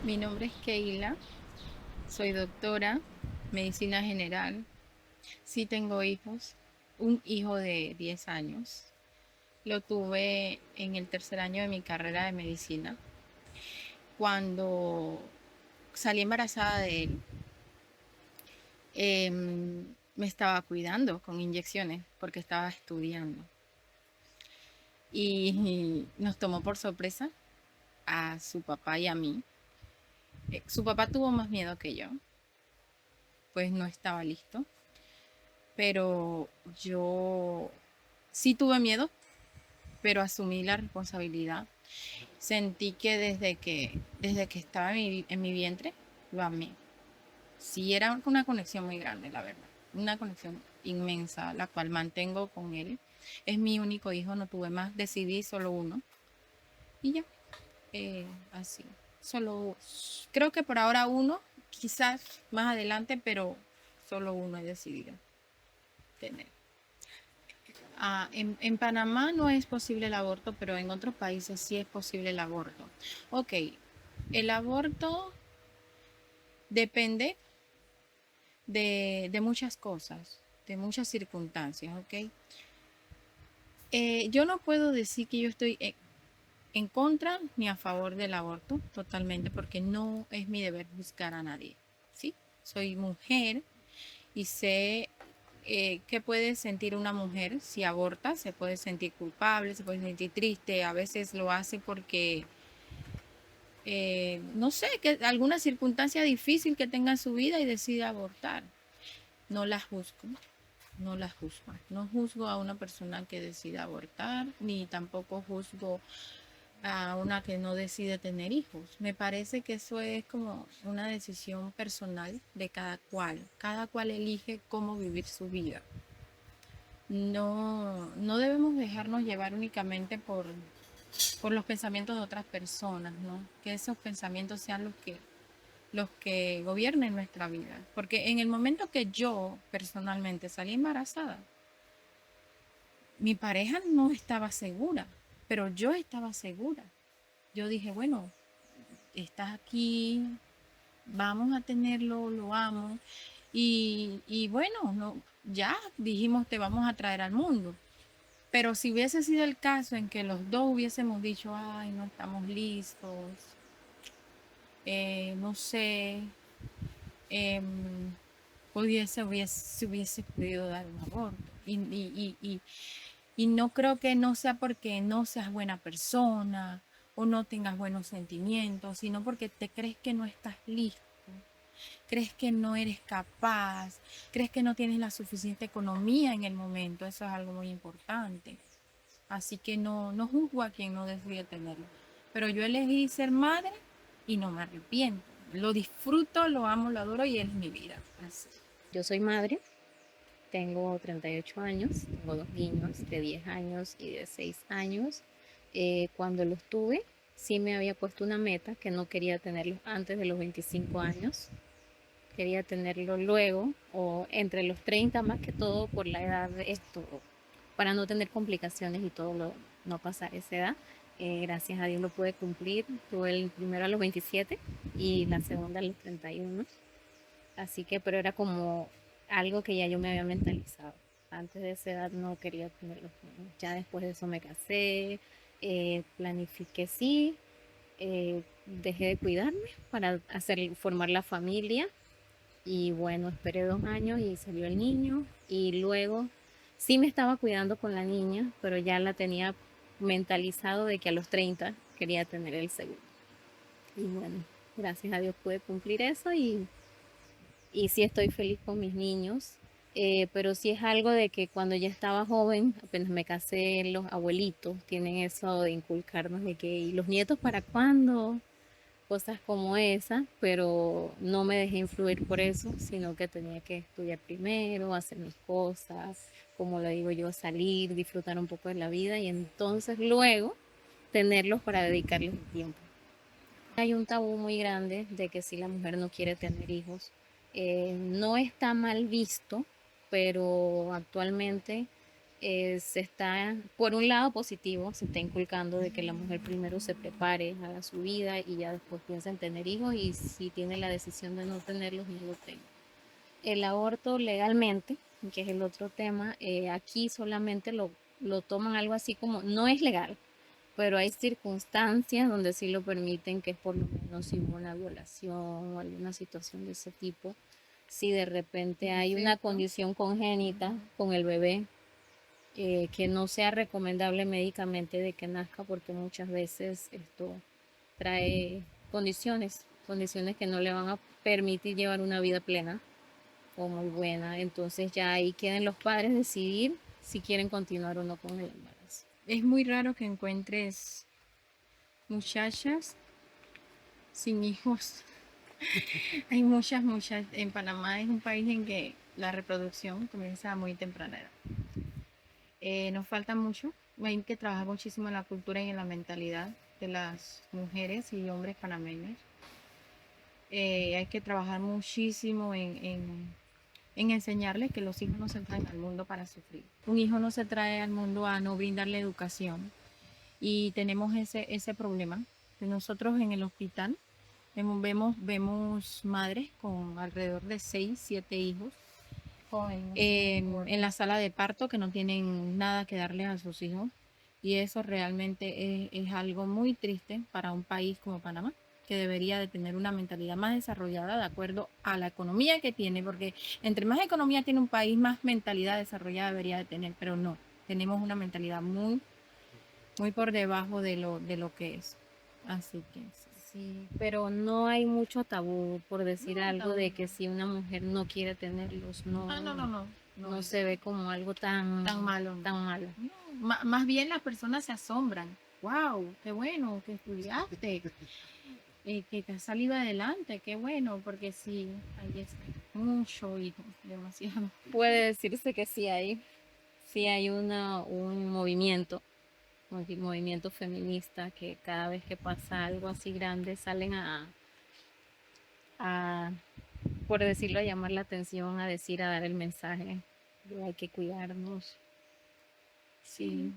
Mi nombre es Keila, soy doctora, medicina general. Sí tengo hijos, un hijo de 10 años. Lo tuve en el tercer año de mi carrera de medicina. Cuando salí embarazada de él, me estaba cuidando con inyecciones porque estaba estudiando. Y nos tomó por sorpresa a su papá y a mí. Su papá tuvo más miedo que yo, pues no estaba listo. Pero yo sí tuve miedo, pero asumí la responsabilidad. Sentí que desde que estaba en mi vientre, lo amé. Sí, era una conexión muy grande, la verdad. Una conexión inmensa, la cual mantengo con él. Es mi único hijo, no tuve más. Decidí solo uno. Y ya, así. Solo, creo que por ahora uno, quizás más adelante, pero solo uno he decidido tener. En Panamá no es posible el aborto, pero en otros países sí es posible el aborto. Ok, el aborto depende de muchas cosas, de muchas circunstancias, ok. Yo no puedo decir que yo estoy en contra ni a favor del aborto totalmente, porque no es mi deber juzgar a nadie, ¿sí? Soy mujer y sé qué puede sentir una mujer si aborta. Se puede sentir culpable, se puede sentir triste, a veces lo hace porque, no sé, que alguna circunstancia difícil que tenga en su vida y decide abortar. No la juzgo, no la juzgo. No juzgo a una persona que decida abortar, ni tampoco juzgo a una que no decide tener hijos. Me parece que eso es como una decisión personal de cada cual. Cada cual elige cómo vivir su vida. No debemos dejarnos llevar únicamente por los pensamientos de otras personas, ¿no? Que esos pensamientos sean los que gobiernen nuestra vida. Porque en el momento que yo personalmente salí embarazada, mi pareja no estaba segura, pero yo estaba segura. Yo dije, bueno, estás aquí, vamos a tenerlo, lo amo. Y bueno, no, ya dijimos, te vamos a traer al mundo. Pero si hubiese sido el caso en que los dos hubiésemos dicho, ay, no estamos listos, no sé, eh, se hubiese podido dar un aborto. Y no creo que no sea porque no seas buena persona o no tengas buenos sentimientos, sino porque te crees que no estás listo, crees que no eres capaz, crees que no tienes la suficiente economía en el momento. Eso es algo muy importante. Así que no juzgo a quien no decide tenerlo. Pero yo elegí ser madre y no me arrepiento. Lo disfruto, lo amo, lo adoro y es mi vida. Así. Yo soy madre, tengo 38 años, tengo dos niños de 10 años y de 6 años. Cuando los tuve, sí me había puesto una meta que no quería tenerlos antes de los 25 años. Quería tenerlo luego o entre los 30 más que todo por la edad de esto, para no tener complicaciones y no pasar esa edad. Gracias a Dios lo pude cumplir. Tuve el primero a los 27 y la segunda a los 31. Así que, pero era como algo que ya yo me había mentalizado. Antes de esa edad no quería tener los niños. Ya después de eso me casé, planifiqué sí, dejé de cuidarme para formar la familia. Y bueno, esperé 2 años y salió el niño. Y luego sí me estaba cuidando con la niña, pero ya la tenía mentalizado de que a los 30 quería tener el segundo. Y bueno, gracias a Dios pude cumplir eso y sí estoy feliz con mis niños, pero sí es algo de que cuando ya estaba joven, apenas me casé, los abuelitos tienen eso de inculcarnos de que, ¿y los nietos para cuándo? Cosas como esa, pero no me dejé influir por eso, sino que tenía que estudiar primero, hacer mis cosas, como le digo yo, salir, disfrutar un poco de la vida y entonces luego tenerlos para dedicarles el tiempo. Hay un tabú muy grande de que si la mujer no quiere tener hijos, no está mal visto, pero actualmente se está, por un lado positivo, se está inculcando de que la mujer primero se prepare, haga su vida y ya después piensa en tener hijos y si tiene la decisión de no tenerlos, no lo tenga. El aborto legalmente, que es el otro tema, aquí solamente lo toman algo así como, no es legal, pero hay circunstancias donde sí lo permiten, que es por lo menos si hubo una violación o alguna situación de ese tipo, si de repente hay una Defecto. condición congénita con el bebé, que no sea recomendable médicamente de que nazca porque muchas veces esto trae condiciones que no le van a permitir llevar una vida plena o muy buena. Entonces ya ahí queden los padres decidir si quieren continuar o no con el embarazo. Es muy raro que encuentres muchachas sin hijos. Hay muchas. En Panamá es un país en que la reproducción comienza a muy temprana edad. Nos falta mucho. Hay que trabajar muchísimo en la cultura y en la mentalidad de las mujeres y hombres panameños. Hay que trabajar muchísimo en enseñarles que los hijos no se traen al mundo para sufrir. Un hijo no se trae al mundo a no brindarle educación. Y tenemos ese problema. Nosotros en el hospital vemos madres con alrededor de 6 7 hijos en la sala de parto que no tienen nada que darles a sus hijos. Y eso realmente es algo muy triste para un país como Panamá, que debería de tener una mentalidad más desarrollada de acuerdo a la economía que tiene, porque entre más economía tiene un país, más mentalidad desarrollada debería de tener, pero no, tenemos una mentalidad muy por debajo de lo que es. Así que sí. Sí, pero no hay mucho tabú por decir No, algo de que tan, si una mujer no quiere tenerlos, no no es se ve como algo tan malo. No. tan malo. No, más bien las personas se asombran. Wow, qué bueno que estudiaste, que te has salido adelante, qué bueno, porque sí, ahí es mucho hijo, demasiado. Puede decirse que sí hay un movimiento feminista que cada vez que pasa algo así grande salen a, por decirlo, a llamar la atención, a decir, a dar el mensaje de hay que cuidarnos. Sí,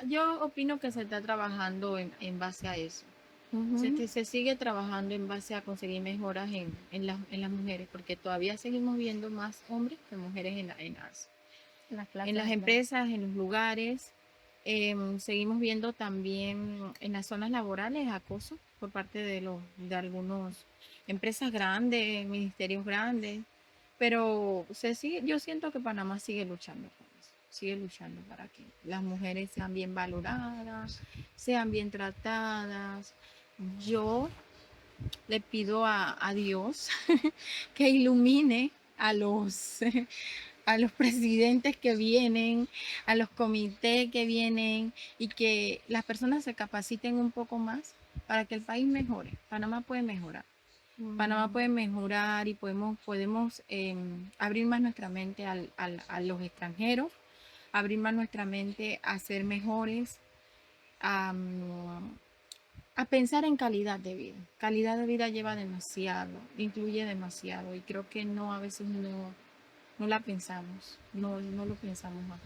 yo opino que se está trabajando en base a eso. Ujú. Se sigue trabajando en base a conseguir mejoras en las mujeres, porque todavía seguimos viendo más hombres que mujeres Las en plazas las de trabajo. empresas, en los lugares. Seguimos viendo también en las zonas laborales acoso por parte de algunas empresas grandes, ministerios grandes, pero yo siento que Panamá sigue luchando con eso, sigue luchando para que las mujeres sean bien valoradas, sean bien tratadas. Yo le pido a Dios que ilumine a a los presidentes que vienen, a los comités que vienen y que las personas se capaciten un poco más para que el país mejore. Panamá puede mejorar. Panamá Mm. puede mejorar y podemos abrir más nuestra mente a los extranjeros, abrir más nuestra mente a ser mejores, a, a pensar en calidad de vida. Calidad de vida lleva demasiado, incluye demasiado y creo que no, a veces no la pensamos, no lo pensamos más.